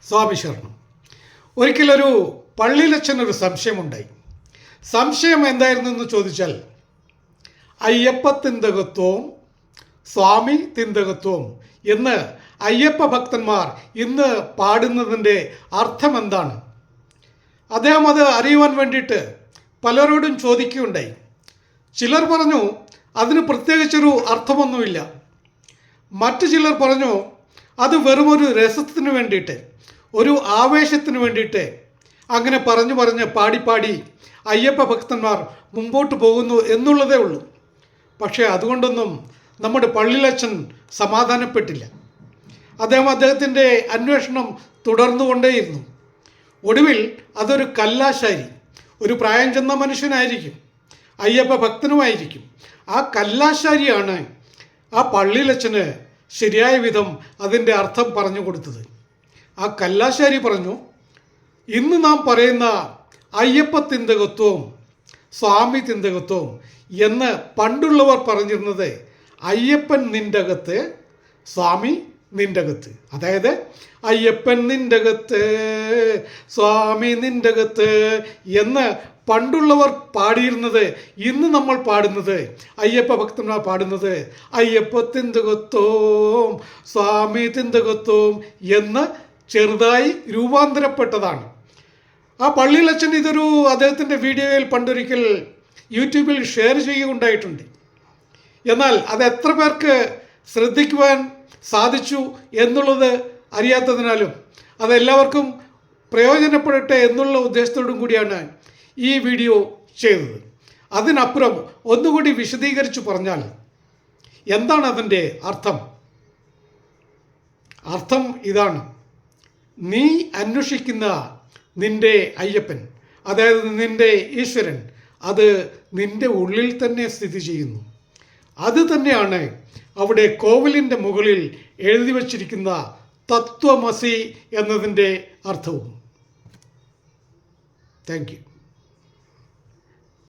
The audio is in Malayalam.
സ്വാമി ശരണം. ഒരിക്കലൊരു പള്ളിയിലച്ഛനൊരു സംശയമുണ്ടായി. സംശയം എന്തായിരുന്നു എന്ന് ചോദിച്ചാൽ, അയ്യപ്പ തിന്തകത്വവും സ്വാമി തിന്തകത്വവും എന്ന് അയ്യപ്പ ഭക്തന്മാർ ഇന്ന് പാടുന്നതിൻ്റെ അർത്ഥം എന്താണ്? അദ്ദേഹം അത് അറിയുവാൻ വേണ്ടിയിട്ട് പലരോടും ചോദിക്കുകയുണ്ടായി. ചിലർ പറഞ്ഞു അതിന് പ്രത്യേകിച്ചൊരു അർത്ഥമൊന്നുമില്ല. മറ്റു ചിലർ പറഞ്ഞു അത് വെറുമൊരു രസത്തിന് വേണ്ടിയിട്ട്, ഒരു ആവേശത്തിന് വേണ്ടിയിട്ട് അങ്ങനെ പറഞ്ഞ് പാടി അയ്യപ്പ ഭക്തന്മാർ മുമ്പോട്ട് പോകുന്നു എന്നുള്ളതേ ഉള്ളൂ. പക്ഷേ അതുകൊണ്ടൊന്നും നമ്മുടെ പള്ളിയിലച്ഛൻ സമാധാനപ്പെട്ടില്ല. അദ്ദേഹത്തിൻ്റെ അന്വേഷണം തുടർന്നുകൊണ്ടേയിരുന്നു. ഒടുവിൽ അതൊരു കല്ലാശാരി, ഒരു പ്രായം ചെന്ന മനുഷ്യനായിരിക്കും, അയ്യപ്പ ഭക്തനുമായിരിക്കും. ആ കല്ലാശാരിയാണ് ആ പള്ളിയിലച്ഛന് ശരിയായ വിധം അതിൻ്റെ അർത്ഥം പറഞ്ഞു കൊടുത്തത്. ആ കല്ലാശാരി പറഞ്ഞു, ഇന്ന് നാം പറയുന്ന അയ്യപ്പ തിന്തകത്വവും സ്വാമി തിന്തകത്വവും എന്ന് പണ്ടുള്ളവർ പറഞ്ഞിരുന്നത് അയ്യപ്പൻ നിൻ്റകത്ത് സ്വാമി നിൻ്റകത്ത്. അതായത് അയ്യപ്പൻ നിൻ്റകത്ത് സ്വാമി നിൻ്റകത്ത് എന്ന് പണ്ടുള്ളവർ പാടിയിരുന്നത് ഇന്ന് നമ്മൾ പാടുന്നത്, അയ്യപ്പ ഭക്തന്മാർ പാടുന്നത് അയ്യപ്പ തിന്തകത്വവും സ്വാമി തിന്തകത്വവും എന്ന് ചെറുതായി രൂപാന്തരപ്പെട്ടതാണ്. ആ പള്ളിയിലച്ഛൻ ഇതൊരു അദ്ദേഹത്തിൻ്റെ വീഡിയോയിൽ പണ്ടൊരിക്കൽ യൂട്യൂബിൽ ഷെയർ ചെയ്യുകയുണ്ടായിട്ടുണ്ട്. എന്നാൽ അത് എത്ര പേർക്ക് ശ്രദ്ധിക്കുവാൻ സാധിച്ചു എന്നുള്ളത് അറിയാത്തതിനാലും അതെല്ലാവർക്കും പ്രയോജനപ്പെടട്ടെ എന്നുള്ള ഉദ്ദേശത്തോടും കൂടിയാണ് ഈ വീഡിയോ ചെയ്തത്. അതിനപ്പുറം ഒന്നുകൂടി വിശദീകരിച്ച് പറഞ്ഞാൽ എന്താണ് അതിൻ്റെ അർത്ഥം? അർത്ഥം ഇതാണ്: നീ അന്വേഷിക്കുന്ന നിൻ്റെ അയ്യപ്പൻ, അതായത് നിൻ്റെ ഈശ്വരൻ, അത് നിൻ്റെ ഉള്ളിൽ തന്നെ സ്ഥിതി ചെയ്യുന്നു. അത് തന്നെയാണ് അവിടെ കോവിലിൻ്റെ മുകളിൽ എഴുതി വച്ചിരിക്കുന്ന തത്വമസി എന്നതിൻ്റെ അർത്ഥവും. Thank you.